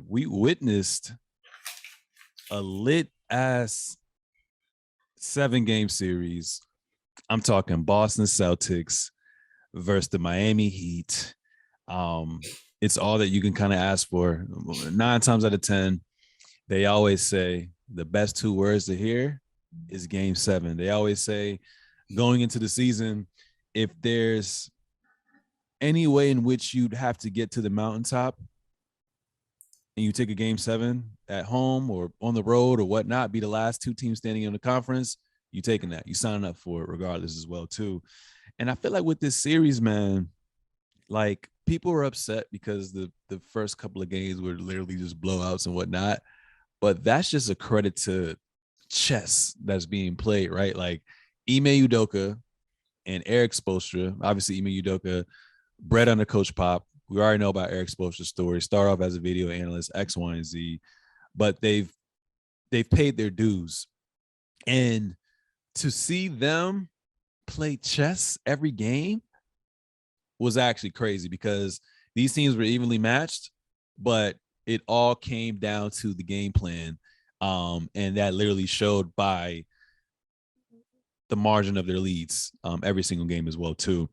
we witnessed a lit ass 7-game series. I'm talking Boston Celtics versus the Miami Heat. It's all that you can kind of ask for. 9 times out of 10, they always say the best 2 words to hear is game 7. They always say going into the season, if there's any way in which you'd have to get to the mountaintop and you take a game 7 at home or on the road or whatnot, be the last 2 teams standing in the conference, you taking that. You signing up for it regardless as well, too. And I feel like with this series, man, like people were upset because the first couple of games were literally just blowouts and whatnot. But that's just a credit to chess that's being played, right? Like Ime Udoka and Eric Spoelstra. Obviously, Ime Udoka, bred under Coach Pop. We already know about Eric Spoelstra's story. Start off as a video analyst, X, Y, and Z. But they've paid their dues. And to see them play chess every game was actually crazy because these teams were evenly matched, but it all came down to the game plan. And that literally showed by the margin of their leads every single game as well, too.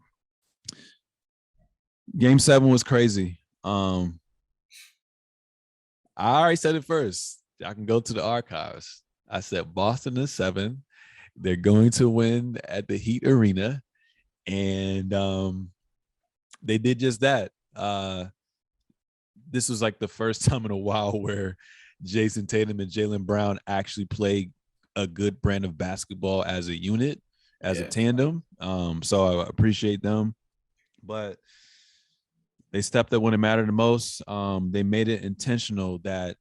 Game 7 was crazy. I already said it first. I can go to the archives. I said Boston in 7. They're going to win at the Heat Arena. And they did just that. This was like the first time in a while where Jason Tatum and Jaylen Brown actually played a good brand of basketball as a unit, as a tandem. So I appreciate them. But they stepped up when it mattered the most. They made it intentional that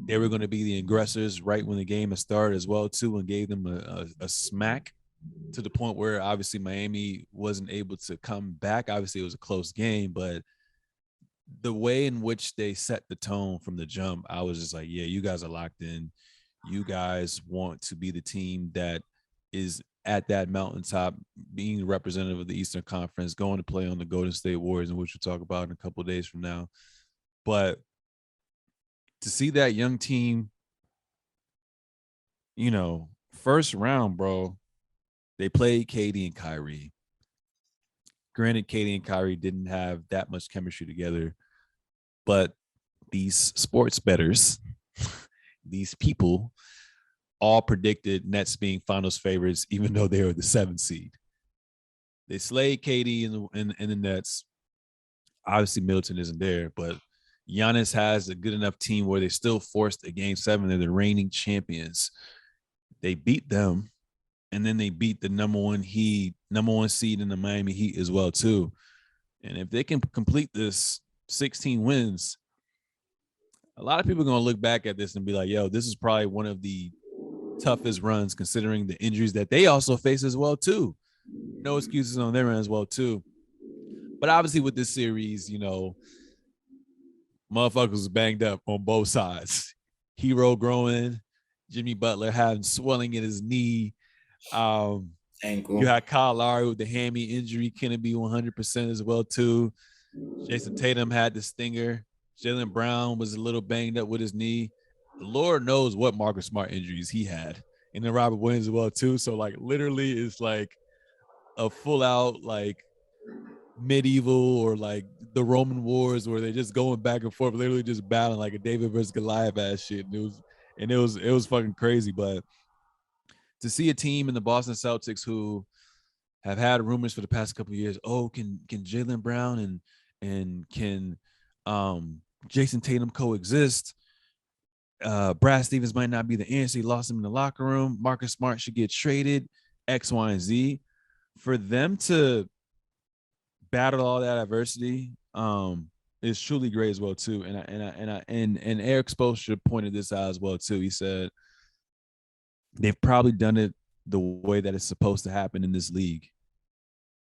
they were going to be the aggressors right when the game had started as well, too, and gave them a smack to the point where obviously Miami wasn't able to come back. Obviously, it was a close game, but the way in which they set the tone from the jump, I was just like, yeah, you guys are locked in. You guys want to be the team that is at that mountaintop, being representative of the Eastern Conference, going to play on the Golden State Warriors, and which we'll talk about in a couple of days from now. But to see that young team, you know, first round, bro, they played KD and Kyrie. Granted, KD and Kyrie didn't have that much chemistry together, but these sports bettors, these people, all predicted Nets being finals favorites, even though they were the 7th seed. They slayed KD in the Nets. Obviously, Middleton isn't there, but Giannis has a good enough team where they still forced a game 7. They're the reigning champions. They beat them, and then they beat the number one seed in the Miami Heat as well, too. And if they can complete this 16 wins, a lot of people are going to look back at this and be like, yo, this is probably one of the toughest runs considering the injuries that they also face as well, too. No excuses on their end as well, too. But obviously with this series, you know, motherfuckers was banged up on both sides. Hero growing, Jimmy Butler having swelling in his knee. Ankle. You had Kyle Lowry with the hammy injury, can it be 100% as well, too. Jason Tatum had the stinger. Jaylen Brown was a little banged up with his knee. The Lord knows what Marcus Smart injuries he had. And then Robert Williams as well, too. So, like, literally it's like a full-out, like, medieval or, like, the Roman Wars where they're just going back and forth, literally just battling like a David versus Goliath ass shit. And it was fucking crazy. But to see a team in the Boston Celtics who have had rumors for the past couple of years, oh, can Jaylen Brown and can Jason Tatum coexist? Brad Stevens might not be the answer. He lost him in the locker room. Marcus Smart should get traded, X, Y, and Z. For them to battle all that adversity is truly great as well, too. And Eric Spoelstra pointed this out as well, too. He said they've probably done it the way that it's supposed to happen in this league.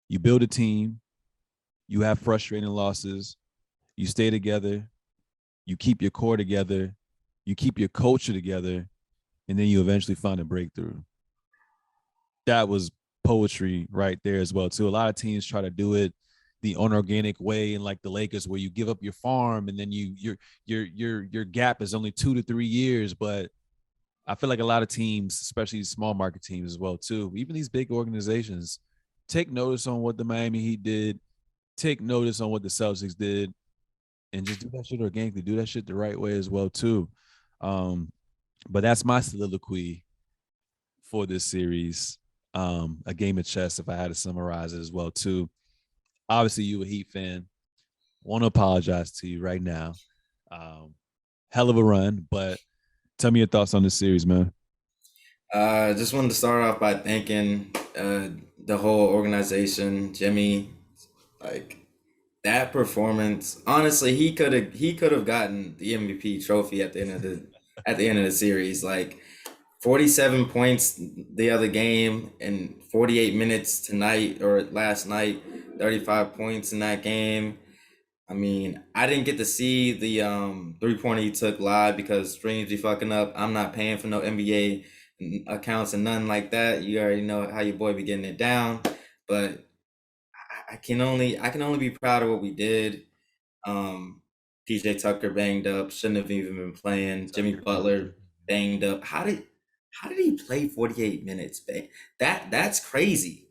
You build a team, you have frustrating losses, you stay together, you keep your core together, you keep your culture together, and then you eventually find a breakthrough. That was poetry right there as well, too. A lot of teams try to do it the unorganic way in like the Lakers where you give up your farm and then your gap is only 2 to 3 years. But I feel like a lot of teams, especially small market teams as well too, even these big organizations, take notice on what the Miami Heat did, take notice on what the Celtics did, and just do that shit organically, do that shit the right way as well too. Um, but that's my soliloquy for this series. A game of chess, if I had to summarize it as well too. Obviously, you a Heat fan. Want to apologize to you right now. Hell of a run, but tell me your thoughts on this series, man. Just wanted to start off by thanking the whole organization, Jimmy. Like that performance, honestly, he could have gotten the MVP trophy at the end of the series. Like 47 points the other game and 48 minutes tonight or last night, 35 points in that game. I mean, I didn't get to see the 3-pointer he took live because streams be fucking up. I'm not paying for no NBA accounts and nothing like that. You already know how your boy be getting it down. But I can only be proud of what we did. Um, PJ Tucker banged up, shouldn't have even been playing. Jimmy Butler banged up. How did he play 48 minutes? That's crazy.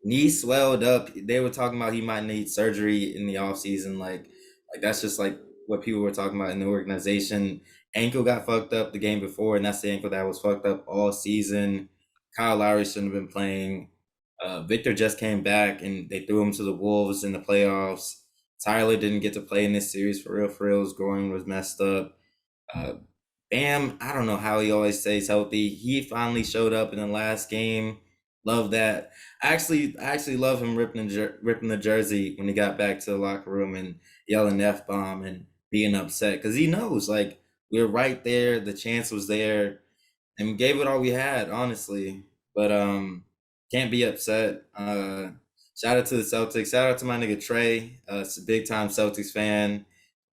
Knee swelled up. They were talking about he might need surgery in the offseason. Like that's just like what people were talking about in the organization. Ankle got fucked up the game before, and that's the ankle that was fucked up all season. Kyle Lowry shouldn't have been playing. Victor just came back, and they threw him to the Wolves in the playoffs. Tyler didn't get to play in this series for real. For real, his groin was messed up. Uh, Bam, I don't know how he always stays healthy. He finally showed up in the last game. Love that. I actually love him ripping the jersey when he got back to the locker room and yelling F bomb and being upset because he knows like we are right there. The chance was there and we gave it all we had, honestly. But can't be upset. Shout out to the Celtics. Shout out to my nigga Trey. It's a big time Celtics fan.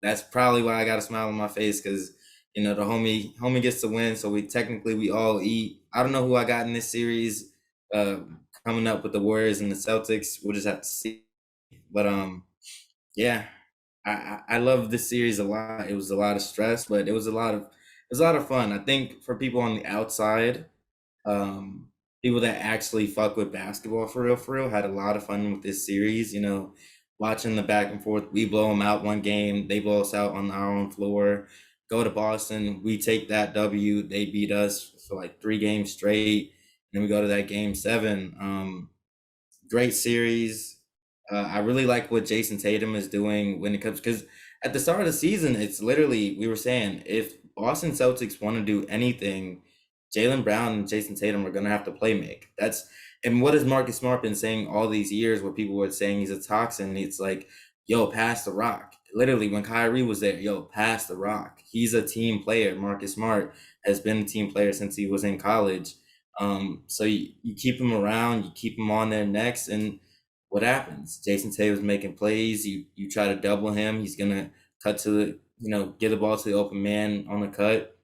That's probably why I got a smile on my face because the homie gets to win. So we all eat. I don't know who I got in this series. Uh, Coming up with the Warriors and the Celtics. We'll just have to see. But yeah, I love this series a lot. It was a lot of stress, but it was a lot of fun. I think for people on the outside, um, people that actually fuck with basketball for real, had a lot of fun with this series. Watching the back and forth. We blow them out one game, they blow us out on our own floor. Go to Boston, we take that W. They beat us for like 3 games straight. And then we go to that game seven. Great series. I really like what Jason Tatum is doing when it comes because at the start of the season, it's literally we were saying if Boston Celtics want to do anything, Jalen Brown and Jason Tatum are gonna have to play make. And what has Marcus Smart been saying all these years where people were saying he's a toxin? It's like, yo, pass the rock. Literally, when Kyrie was there, yo, pass the rock. He's a team player. Marcus Smart has been a team player since he was in college. So you keep him around, you keep him on there next, and what happens? Jason Tatum's making plays. You try to double him, he's gonna cut to the get the ball to the open man on the cut.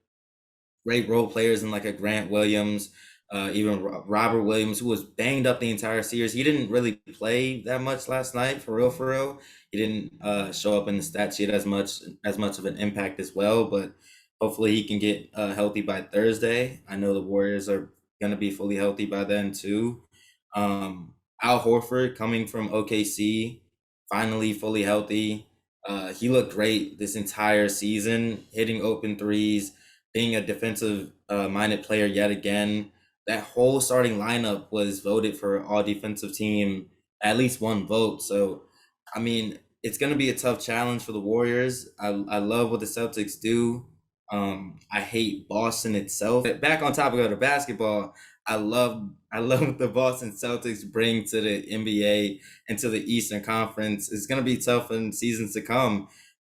Great role players in like a Grant Williams, even Robert Williams, who was banged up the entire series. He didn't really play that much last night, for real, for real. He didn't show up in the stat sheet as much of an impact as well. But hopefully he can get healthy by Thursday. I know the Warriors are gonna be fully healthy by then too. Al Horford coming from OKC, finally fully healthy. He looked great this entire season, hitting open threes, being a defensive minded player yet again. That whole starting lineup was voted for all defensive team, at least one vote. So, I mean, it's going to be a tough challenge for the Warriors. I love what the Celtics do. I hate Boston itself. But back on topic of the basketball, I love what the Boston Celtics bring to the NBA and to the Eastern Conference. It's going to be tough in seasons to come.